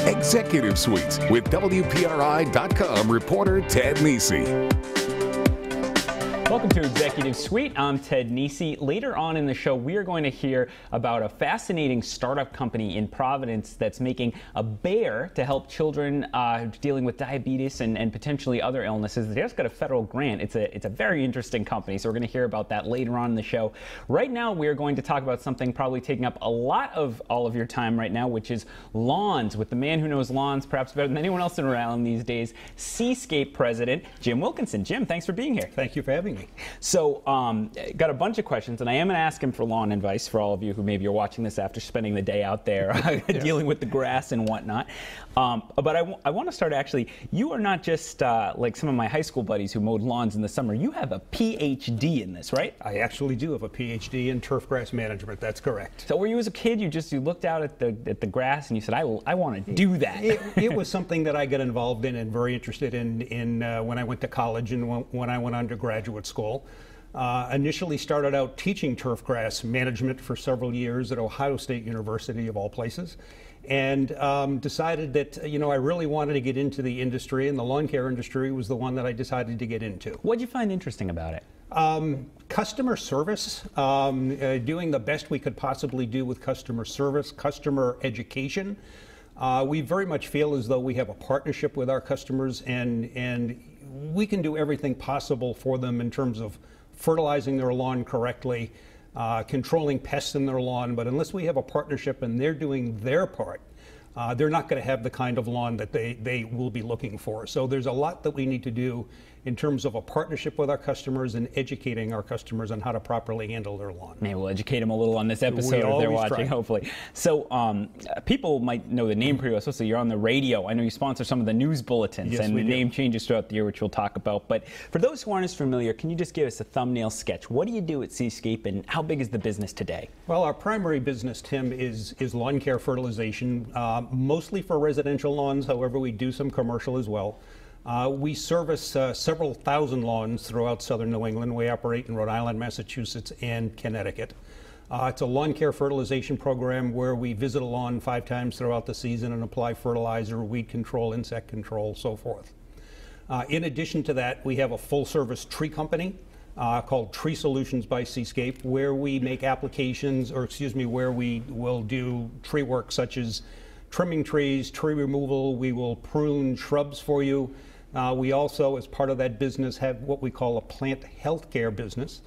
Executive Suites with WPRI.com reporter Ted Nisi. Welcome to Executive Suite. I'm Ted Nisi. Later on in the show, we are going to hear about a fascinating startup company in Providence that's making a bear to help children dealing with diabetes and potentially other illnesses. They just got a federal grant. It's a very interesting company, so we're going to hear about that later on in the show. Right now, we are going to talk about something probably taking up a lot of all of your time right now, which is lawns, with the man who knows lawns perhaps better than anyone else in Rhode Island these days, SeaScape president Jim Wilkinson. Jim, thanks for being here. Thank you for having me. So, got a bunch of questions, and I am going to ask him for lawn advice for all of you who maybe are watching this after spending the day out there dealing with the grass and whatnot. But I want to start actually, you are not just like some of my high school buddies who mowed lawns in the summer. You have a PhD in this, right? I actually do have a PhD in turf grass management. That's correct. So, were you as a kid, you looked out at the grass and you said, I want to do that? It was something that I got involved in and very interested in when I went to college and when I went on to graduate school. Initially started out teaching turf grass management for several years at Ohio State University, of all places, and decided that I really wanted to get into the industry, and the lawn care industry was the one that I decided to get into. What did you find interesting about it? Customer service, doing the best we could possibly do with customer service, customer education. We very much feel as though we have a partnership with our customers, and we can do everything possible for them in terms of fertilizing their lawn correctly, controlling pests in their lawn. But unless we have a partnership and they're doing their part, they're not going to have the kind of lawn that they will be looking for. So there's a lot that we need to do in terms of a partnership with our customers and educating our customers on how to properly handle their lawn. Maybe we'll educate them a little on this episode if they're watching, hopefully. So people might know the name pretty well, especially you're on the radio. I know you sponsor some of the news bulletins, yes, and the do. name changes throughout the year, which we'll talk about. But for those who aren't as familiar, can you just give us a thumbnail sketch? What do you do at SeaScape, and how big is the business today? Well, our primary business, Tim, is lawn care fertilization, mostly for residential lawns. However, we do some commercial as well. We service several thousand lawns throughout southern New England. We operate in Rhode Island, Massachusetts, and Connecticut. It's a lawn care fertilization program where we visit a lawn 5 times throughout the season and apply fertilizer, weed control, insect control, so forth. In addition to that, we have a full-service tree company called Tree Solutions by SeaScape, where we make applications, where we will do tree work such as trimming trees, tree removal. We will prune shrubs for you. We also, as part of that business, have what we call a plant health care business,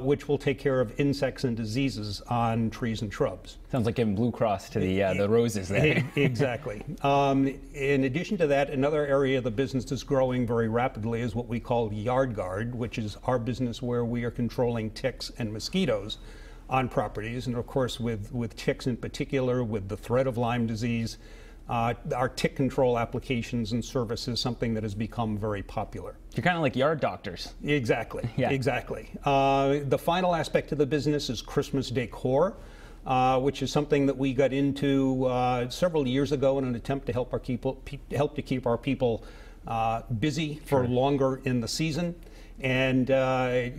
which will take care of insects and diseases on trees and shrubs. Sounds like giving Blue Cross to the roses there. Exactly. In addition to that, another area of the business that's growing very rapidly is what we call Yard Guard, which is our business where we are controlling ticks and mosquitoes on properties. And of course, with ticks in particular, with the threat of Lyme disease, our tick control applications and service is something that has become very popular. You're kind of like yard doctors. Exactly. Yeah. Exactly. The final aspect of the business is Christmas decor, which is something that we got into several years ago in an attempt to help keep our people busy for longer in the season. And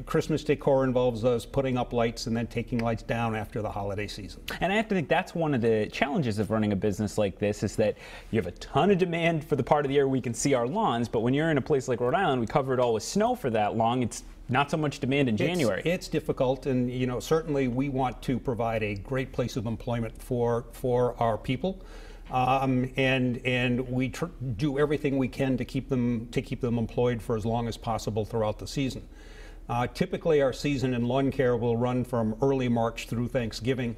Christmas decor involves us putting up lights and then taking lights down after the holiday season. And I have to think that's one of the challenges of running a business like this, is that you have a ton of demand for the part of the year we can see our lawns, but when you're in a place like Rhode Island, we cover it all with snow for that long, it's not so much demand in January. It's difficult, and certainly we want to provide a great place of employment for our people. And we do everything we can to keep them employed for as long as possible throughout the season. Typically, our season in lawn care will run from early March through Thanksgiving.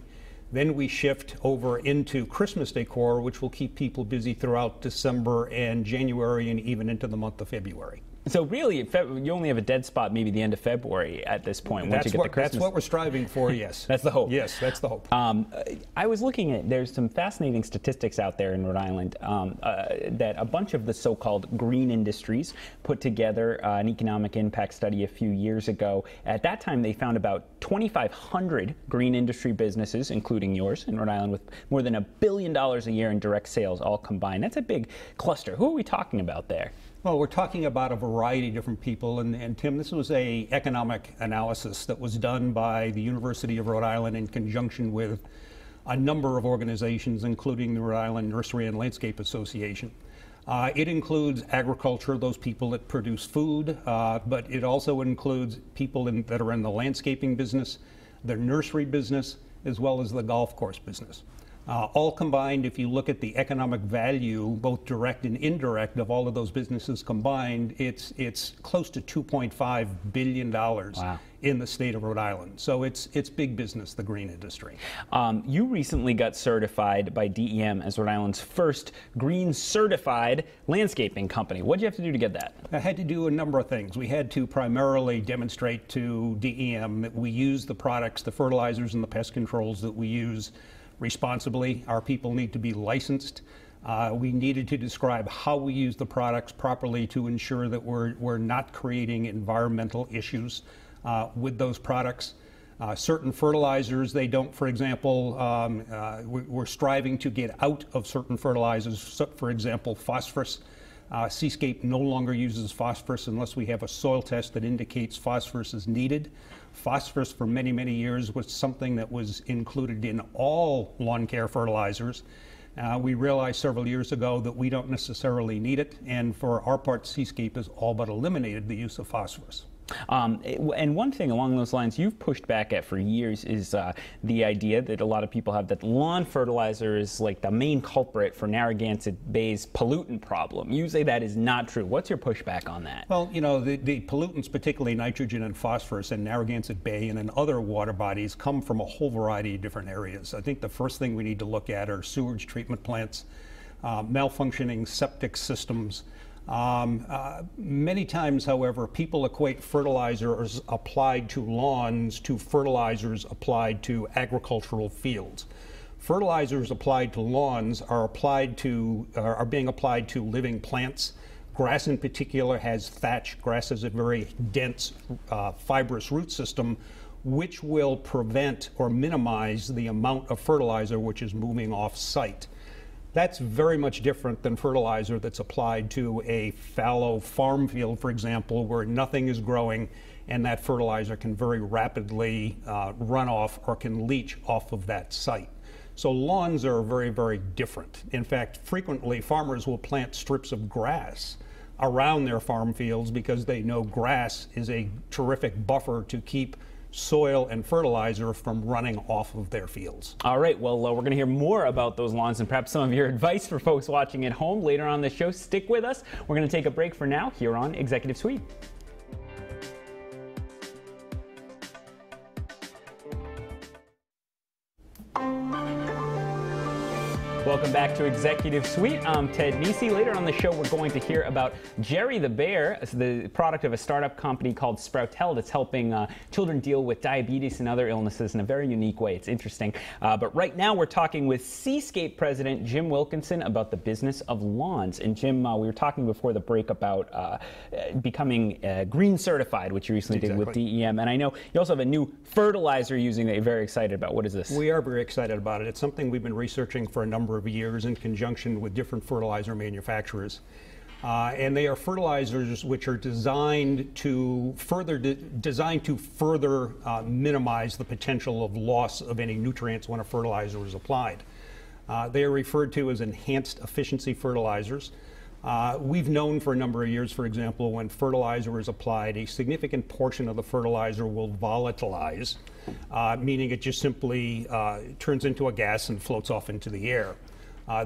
Then we shift over into Christmas decor, which will keep people busy throughout December and January and even into the month of February. So really, you only have a dead spot maybe the end of February at this point. Once you get the Christmas. That's what we're striving for, yes. That's the hope. Yes, that's the hope. I was looking at, there's some fascinating statistics out there in Rhode Island that a bunch of the so-called green industries put together an economic impact study a few years ago. At that time, they found about 2,500 green industry businesses, including yours in Rhode Island, with more than $1 billion a year in direct sales all combined. That's a big cluster. Who are we talking about there? Well, we're talking about a variety of different people, and Tim, this was an economic analysis that was done by the University of Rhode Island in conjunction with a number of organizations, including the Rhode Island Nursery and Landscape Association. It includes agriculture, those people that produce food, but it also includes people that are in the landscaping business, the nursery business, as well as the golf course business. All combined, if you look at the economic value, both direct and indirect, of all of those businesses combined, it's close to $2.5 billion wow. in the state of Rhode Island. So it's big business, the green industry. You recently got certified by DEM as Rhode Island's first green certified landscaping company. What did you have to do to get that? I had to do a number of things. We had to primarily demonstrate to DEM that we use the products, the fertilizers and the pest controls that we use responsibly. Our people need to be licensed. We needed to describe how we use the products properly to ensure that we're not creating environmental issues with those products. Certain fertilizers, they don't, for example, we're striving to get out of certain fertilizers, for example, phosphorus. SeaScape no longer uses phosphorus unless we have a soil test that indicates phosphorus is needed. Phosphorus for many, many years was something that was included in all lawn care fertilizers. We realized several years ago that we don't necessarily need it, and for our part, SeaScape has all but eliminated the use of phosphorus. And one thing along those lines you've pushed back at for years is the idea that a lot of people have that lawn fertilizer is like the main culprit for Narragansett Bay's pollutant problem. You say that is not true. What's your pushback on that? Well, you know, the pollutants, particularly nitrogen and phosphorus in Narragansett Bay and in other water bodies, come from a whole variety of different areas. I think the first thing we need to look at are sewage treatment plants, malfunctioning septic systems. Many times, however, people equate fertilizers applied to lawns to fertilizers applied to agricultural fields. Fertilizers applied to lawns are being applied to living plants. Grass in particular has thatch. Grass has a very dense, fibrous root system, which will prevent or minimize the amount of fertilizer which is moving off site. That's very much different than fertilizer that's applied to a fallow farm field, for example, where nothing is growing, and that fertilizer can very rapidly run off or can leach off of that site. So lawns are very, very different. In fact, frequently farmers will plant strips of grass around their farm fields because they know grass is a terrific buffer to keep soil and fertilizer from running off of their fields. All right, well, we're going to hear more about those lawns and perhaps some of your advice for folks watching at home later on the show. Stick with us. We're going to take a break for now here on Executive Suite. Welcome back to Executive Suite. I'm Ted Nisi. Later on the show, we're going to hear about Jerry the Bear, the product of a startup company called Sproutel that's helping children deal with diabetes and other illnesses in a very unique way. It's interesting. But right now, we're talking with SeaScape President Jim Wilkinson about the business of lawns. And Jim, we were talking before the break about becoming green certified, which you recently did with DEM. And I know you also have a new fertilizer using that you're very excited about. What is this? We are very excited about it. It's something we've been researching for a number of years in conjunction with different fertilizer manufacturers. And they are fertilizers which are designed to further minimize the potential of loss of any nutrients when a fertilizer is applied. They are referred to as enhanced efficiency fertilizers. We've known for a number of years, for example, when fertilizer is applied, a significant portion of the fertilizer will volatilize, meaning it just simply turns into a gas and floats off into the air.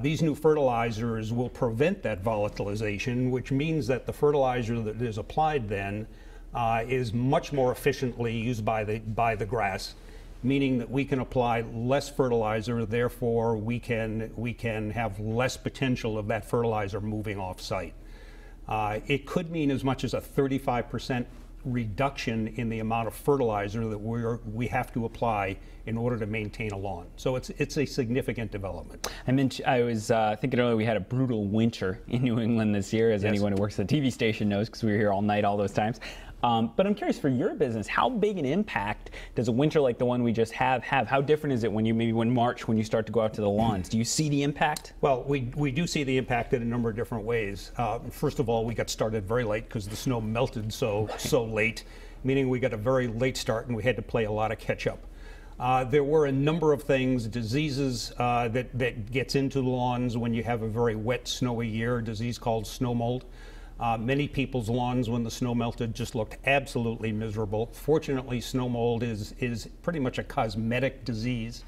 These new fertilizers will prevent that volatilization, which means that the fertilizer that is applied then is much more efficiently used by the grass, meaning that we can apply less fertilizer, therefore we can have less potential of that fertilizer moving off site. It could mean as much as a 35% reduction in the amount of fertilizer that we have to apply in order to maintain a lawn. So it's a significant development. I was thinking earlier we had a brutal winter in New England this year, as anyone who works at the TV station knows, because we were here all night all those times. But I'm curious, for your business, how big an impact does a winter like the one we just have? How different is it when March, when you start to go out to the lawns? Do you see the impact? Well, we do see the impact in a number of different ways. First of all, we got started very late because the snow melted so late, meaning we got a very late start and we had to play a lot of catch up. There were a number of things, diseases that gets into the lawns when you have a very wet, snowy year, a disease called snow mold. Many people's lawns, when the snow melted, just looked absolutely miserable. Fortunately, snow mold is pretty much a cosmetic disease.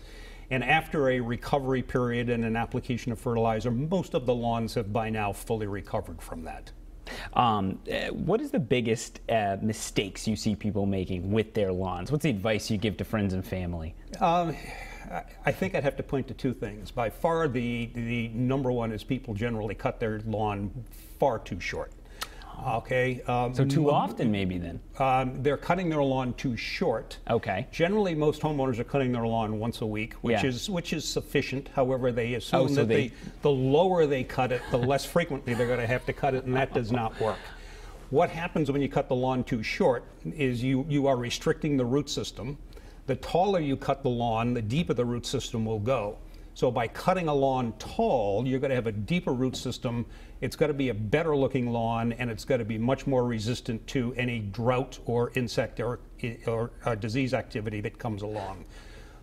And after a recovery period and an application of fertilizer, most of the lawns have by now fully recovered from that. What is the biggest mistakes you see people making with their lawns? What's the advice you give to friends and family? I think I'd have to point to two things. By far, the number one is people generally cut their lawn far too short. Okay. So too often, maybe then? They're cutting their lawn too short. Okay. Generally, most homeowners are cutting their lawn once a week, which is sufficient. However, they assume that the lower they cut it, the less frequently they're going to have to cut it, and that does not work. What happens when you cut the lawn too short is you are restricting the root system. The taller you cut the lawn, the deeper the root system will go. So by cutting a lawn tall, you're going to have a deeper root system. It's going to be a better looking lawn, and it's going to be much more resistant to any drought or insect or disease activity that comes along.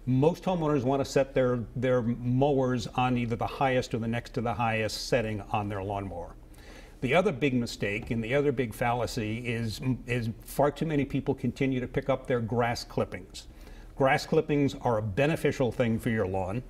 Most homeowners want to set their mowers on either the highest or the next to the highest setting on their lawnmower. The other big mistake and the other big fallacy is far too many people continue to pick up their grass clippings. Grass clippings are a beneficial thing for your lawn.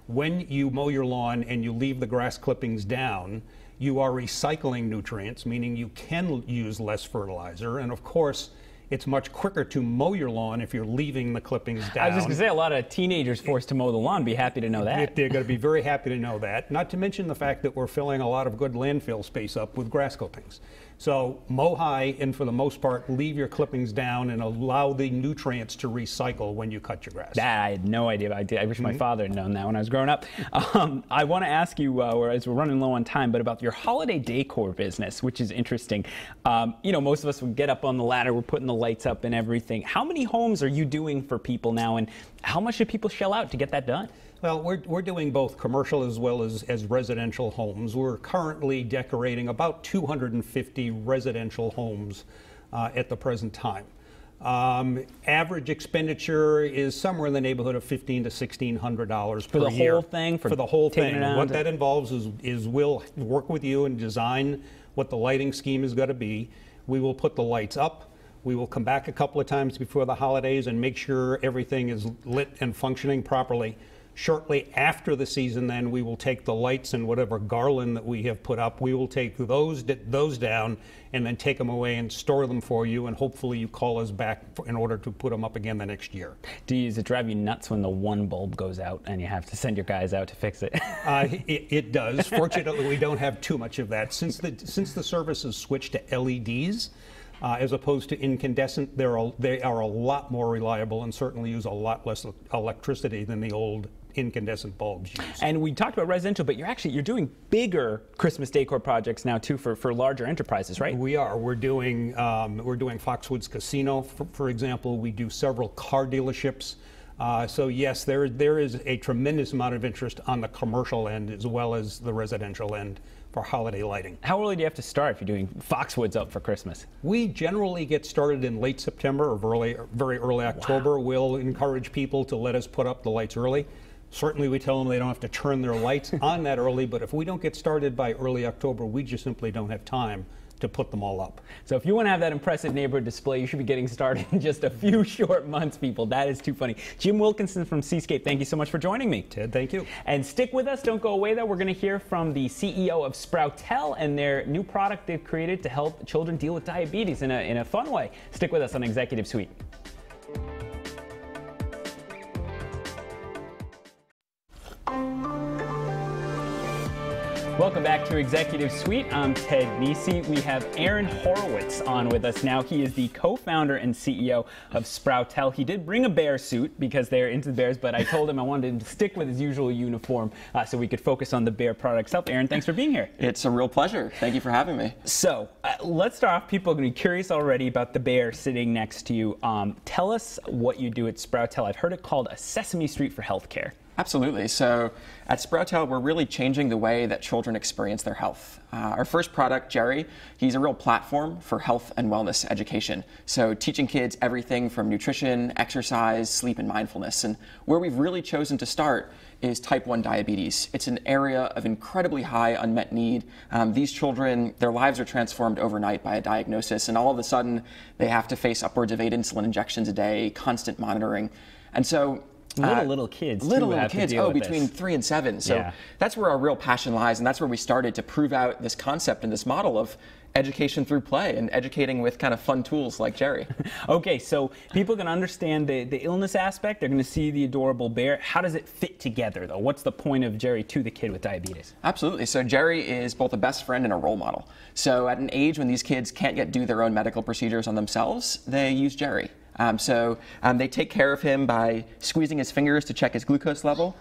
When you mow your lawn and you leave the grass clippings down, you are recycling nutrients, meaning you can use less fertilizer. And of course, it's much quicker to mow your lawn if you're leaving the clippings down. I was just going to say, a lot of teenagers forced to mow the lawn be happy to know that. They're going to be very happy to know that. Not to mention the fact that we're filling a lot of good landfill space up with grass clippings. So mow high, and for the most part, leave your clippings down and allow the nutrients to recycle when you cut your grass. That I had no idea about. I wish my father had known that when I was growing up. I want to ask you, as we're running low on time, but about your holiday decor business, which is interesting. Most of us would get up on the ladder, we're putting the lights up and everything. How many homes are you doing for people now, and how much should people shell out to get that done? Well, we're doing both commercial as well as residential homes. We're currently decorating about 250 residential homes at the present time. Average expenditure is somewhere in the neighborhood of $1,500 to $1,600 per year. For the whole thing? For the whole thing. What that involves is we'll work with you and design what the lighting scheme is going to be. We will put the lights up. We will come back a couple of times before the holidays and make sure everything is lit and functioning properly. Shortly after the season, then, we will take the lights and whatever garland that we have put up, we will take those down and then take them away and store them for you, and hopefully you call us back in order to put them up again the next year. Does it drive you nuts when the one bulb goes out and you have to send your guys out to fix it? It does. Fortunately, we don't have too much of that. Since the service has switched to LEDs, as opposed to incandescent, they are a lot more reliable and certainly use a lot less electricity than the old incandescent bulbs use. And we talked about residential, but you're doing bigger Christmas decor projects now too for larger enterprises, right? We are. We're doing Foxwoods Casino, for example. We do several car dealerships. So yes, there is a tremendous amount of interest on the commercial end as well as the residential end for holiday lighting. How early do you have to start if you're doing Foxwoods up for Christmas? We generally get started in late September or very early October. Wow. We'll encourage people to let us put up the lights early. Certainly we tell them they don't have to turn their lights on that early, but if we don't get started by early October, we just simply don't have time to put them all up. So if you want to have that impressive neighborhood display, you should be getting started in just a few short months, people. That is too funny. Jim Wilkinson from SeaScape, thank you so much for joining me. Ted, thank you. And stick with us. Don't go away, though. We're going to hear from the CEO of Sproutel and their new product they've created to help children deal with diabetes in a fun way. Stick with us on Executive Suite. Welcome back to Executive Suite. I'm Ted Nisi. We have Aaron Horowitz on with us now. He is the co-founder and CEO of Sproutel. He did bring a bear suit because they're into the bears, but I told him I wanted him to stick with his usual uniform so we could focus on the bear product itself. Aaron, thanks for being here. It's a real pleasure. Thank you for having me. So let's start off. People are going to be curious already about the bear sitting next to you. Tell us what you do at Sproutel. I've heard it called a Sesame Street for healthcare. Absolutely. So at Sproutel, we're really changing the way that children experience their health. Our first product, Jerry, he's a real platform for health and wellness education. So teaching kids everything from nutrition, exercise, sleep, and mindfulness. And where we've really chosen to start is type 1 diabetes. It's an area of incredibly high unmet need. These children, their lives are transformed overnight by a diagnosis, and all of a sudden they have to face upwards of 8 insulin injections a day, constant monitoring. And so little kids between 3 and 7. So that's where our real passion lies, and that's where we started to prove out this concept and this model of education through play and educating with kind of fun tools like Jerry. Okay, so people can understand the illness aspect. They're going to see the adorable bear. How does it fit together, though? What's the point of Jerry to the kid with diabetes? Absolutely. So Jerry is both a best friend and a role model. So at an age when these kids can't yet do their own medical procedures on themselves, they use Jerry. They take care of him by squeezing his fingers to check his glucose level.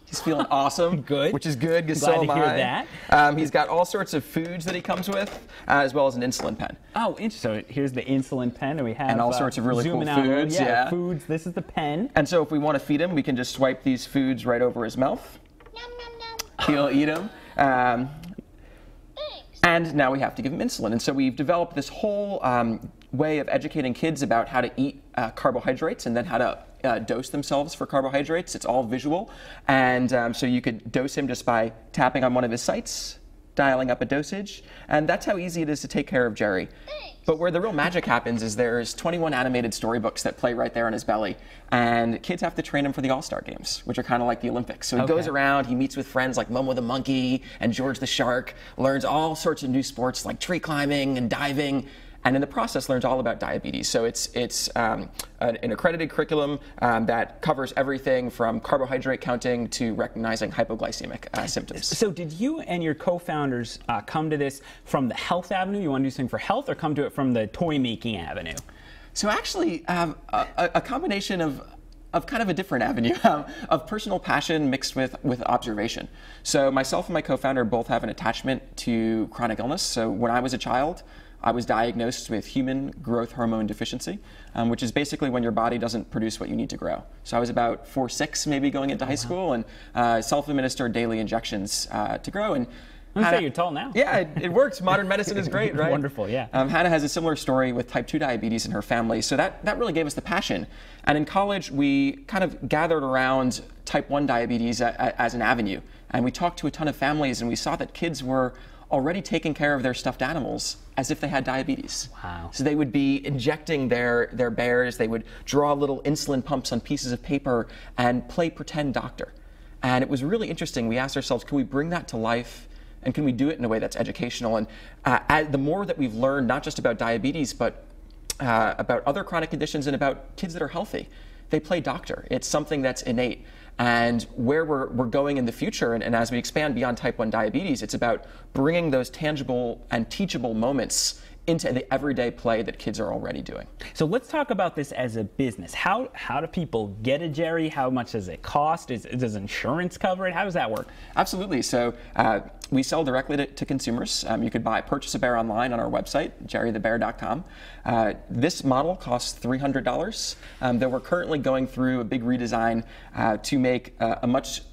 He's feeling awesome. Good. Which is good, because Glad so to am hear I. that. He's got all sorts of foods that he comes with, as well as an insulin pen. Oh, interesting. So here's the insulin pen, and we have and all sorts of really cool foods. Yeah, foods. This is the pen. And so if we want to feed him, we can just swipe these foods right over his mouth. Nom, nom, nom. He'll eat them. And now we have to give him insulin. And so we've developed this whole way of educating kids about how to eat carbohydrates and then how to dose themselves for carbohydrates. It's all visual. And so you could dose him just by tapping on one of his sites, dialing up a dosage. And that's how easy it is to take care of Jerry. But where the real magic happens is there's 21 animated storybooks that play right there on his belly. And kids have to train him for the All-Star Games, which are kind of like the Olympics. So he goes around, he meets with friends like Momo the monkey and George the shark, learns all sorts of new sports like tree climbing and diving, and in the process learns all about diabetes. So it's an accredited curriculum that covers everything from carbohydrate counting to recognizing hypoglycemic symptoms. So did you and your co-founders come to this from the health avenue? You want to do something for health, or come to it from the toy making avenue? So actually, a combination of kind of a different avenue of personal passion mixed with observation. So myself and my co-founder both have an attachment to chronic illness. So when I was a child, I was diagnosed with human growth hormone deficiency, which is basically when your body doesn't produce what you need to grow. So I was about 4'6", maybe going into high school, and self-administered daily injections to grow. And I say you're tall now. Yeah, it works. Modern medicine is great, right? Wonderful, yeah. Hannah has a similar story with type 2 diabetes in her family, so that really gave us the passion. And in college, we kind of gathered around type 1 diabetes as an avenue. And we talked to a ton of families, and we saw that kids were already taking care of their stuffed animals as if they had diabetes. Wow. So they would be injecting their bears, they would draw little insulin pumps on pieces of paper and play pretend doctor. And it was really interesting. We asked ourselves, can we bring that to life? And can we do it in a way that's educational? And the more that we've learned, not just about diabetes, but about other chronic conditions and about kids that are healthy, they play doctor. It's something that's innate. And where we're going in the future, and as we expand beyond type 1 diabetes, it's about bringing those tangible and teachable moments into the everyday play that kids are already doing. So let's talk about this as a business. How do people get a Jerry? How much does it cost? Does insurance cover it? How does that work? Absolutely. So we sell directly to consumers. You could purchase a bear online on our website, jerrythebear.com. This model costs $300, though we're currently going through a big redesign to make a much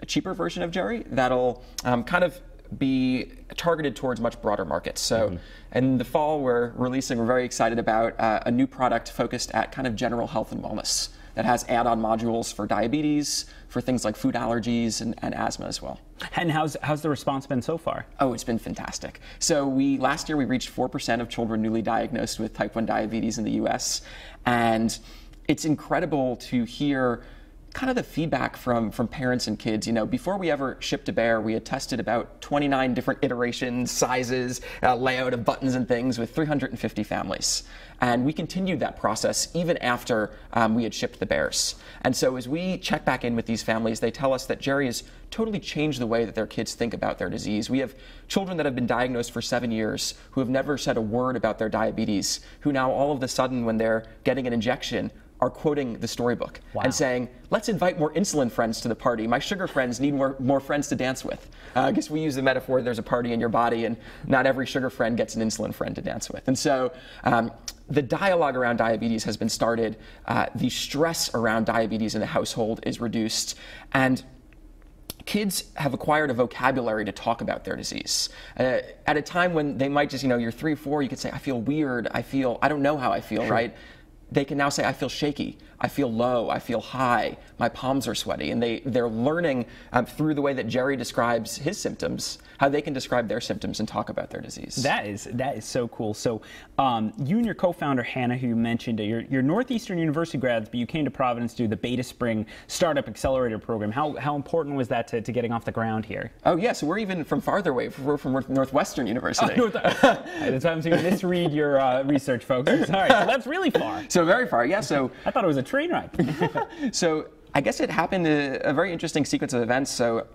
cheaper version of Jerry that'll kind of be targeted towards much broader markets. So in the fall, we're very excited about a new product focused at kind of general health and wellness that has add-on modules for diabetes, for things like food allergies and asthma as well. And how's the response been so far? Oh, it's been fantastic. So last year we reached 4% of children newly diagnosed with type 1 diabetes in the US. And it's incredible to hear kind of the feedback from parents and kids. You know, before we ever shipped a bear, we had tested about 29 different iterations, sizes, layout of buttons and things with 350 families. And we continued that process even after we had shipped the bears. And so as we check back in with these families, they tell us that Jerry has totally changed the way that their kids think about their disease. We have children that have been diagnosed for 7 years who have never said a word about their diabetes, who now all of a sudden when they're getting an injection are quoting the storybook and saying, let's invite more insulin friends to the party. My sugar friends need more friends to dance with. I guess we use the metaphor, there's a party in your body and not every sugar friend gets an insulin friend to dance with. And so the dialogue around diabetes has been started. The stress around diabetes in the household is reduced. And kids have acquired a vocabulary to talk about their disease. At a time when they might just, you're 3 or 4, you could say, I feel weird, I don't know how I feel, sure. Right? They can now say, I feel shaky, I feel low, I feel high, my palms are sweaty. And they're learning through the way that Jerry describes his symptoms, how they can describe their symptoms and talk about their disease. That is so cool. So you and your co-founder, Hannah, who you mentioned, you're Northeastern University grads, but you came to Providence to do the Beta Spring Startup Accelerator Program. How important was that to getting off the ground here? Oh, yeah, so we're even from farther away. We're from Northwestern University. That's why I'm saying misread your research, folks. All right, so that's really far. So very far, yeah. So I thought it was a train ride. So I guess it happened a very interesting sequence of events. So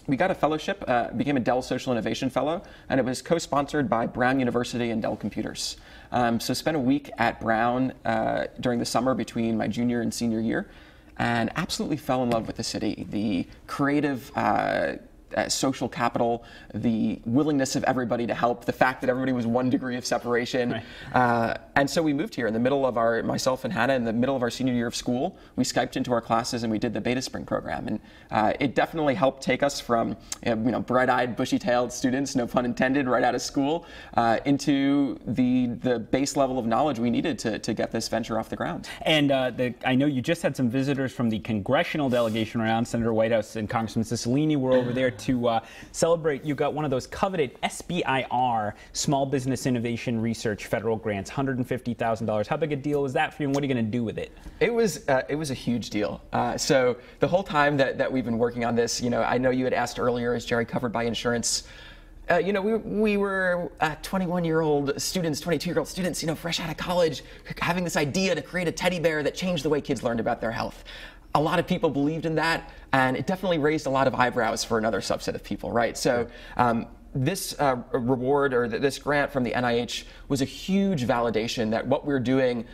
we got a fellowship, became a Dell Social Innovation Fellow, and it was co-sponsored by Brown University and Dell Computers. So spent a week at Brown during the summer between my junior and senior year, and absolutely fell in love with the city. The creative social capital, the willingness of everybody to help, the fact that everybody was 1 degree of separation. Right. And so we moved here in the middle of myself and Hannah, in the middle of our senior year of school. We Skyped into our classes and we did the Beta Spring program. And it definitely helped take us from bright-eyed, bushy-tailed students, no pun intended, right out of school, into the base level of knowledge we needed to get this venture off the ground. And I know you just had some visitors from the congressional delegation around. Senator Whitehouse and Congressman Cicilline were over there to celebrate. You got one of those coveted SBIR, Small Business Innovation Research federal grants, $150,000. How big a deal was that for you, and what are you going to do with it? It was a huge deal. So the whole time that we've been working on this, I know you had asked earlier, is Jerry covered by insurance? We were 21-year-old students, 22-year-old students, fresh out of college, having this idea to create a teddy bear that changed the way kids learned about their health. A lot of people believed in that, and it definitely raised a lot of eyebrows for another subset of people, right? So this reward, or this grant from the NIH, was a huge validation that what we're doing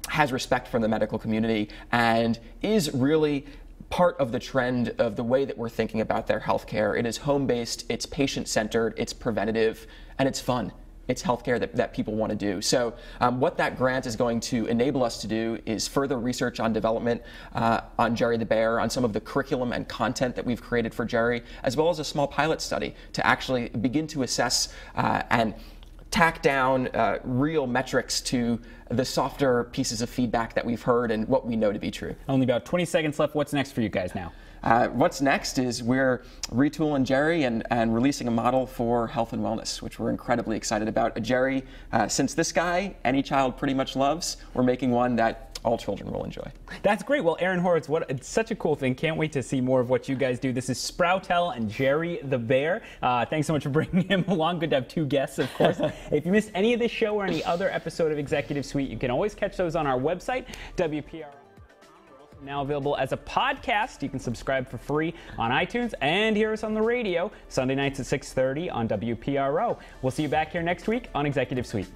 has respect from the medical community and is really part of the trend of the way that we're thinking about their healthcare. It is home-based, it's patient-centered, it's preventative, and it's fun. It's healthcare that people want to do. So what that grant is going to enable us to do is further research on development on Jerry the Bear, on some of the curriculum and content that we've created for Jerry, as well as a small pilot study to actually begin to assess and tack down real metrics to the softer pieces of feedback that we've heard and what we know to be true. Only about 20 seconds left. What's next for you guys now? What's next is we're retooling Jerry and releasing a model for health and wellness, which we're incredibly excited about. Jerry, since this guy, any child pretty much loves, we're making one that all children will enjoy. That's great. Well, Aaron Horowitz, it's such a cool thing. Can't wait to see more of what you guys do. This is Sproutel and Jerry the Bear. Thanks so much for bringing him along. Good to have 2 guests, of course. If you missed any of this show or any other episode of Executive Suite, you can always catch those on our website, WPR. Now available as a podcast. You can subscribe for free on iTunes and hear us on the radio Sunday nights at 6:30 on WPRO. We'll see you back here next week on Executive Suite.